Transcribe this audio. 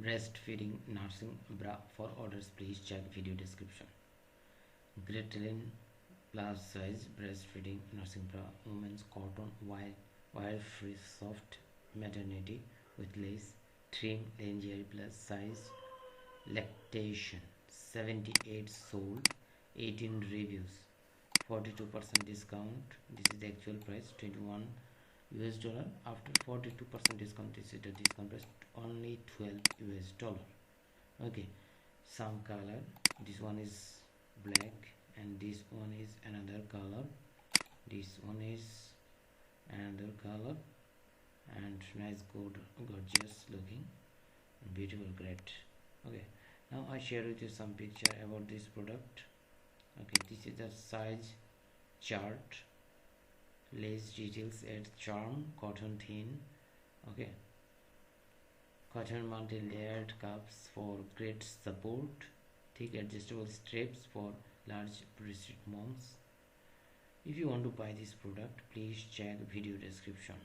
Breastfeeding nursing bra. For orders, please check video description. Gratlin plus size breastfeeding nursing bra, women's cotton wire-free soft maternity with lace trim, lingerie plus size. Lactation 78 sold, 18 reviews, 42% discount. This is the actual price, $21 US. After 42% discount, this is the discount price, only $12 US. Okay, some color, this one is black and this one is another color, this one is another color, and nice, good, gorgeous looking, beautiful, great. Okay, now I share with you some picture about this product. Okay, this is the size chart, lace details add charm, cotton thin. Okay, cotton multi-layered cups for great support, thick adjustable straps for large breasted moms. If you want to buy this product, please check video description.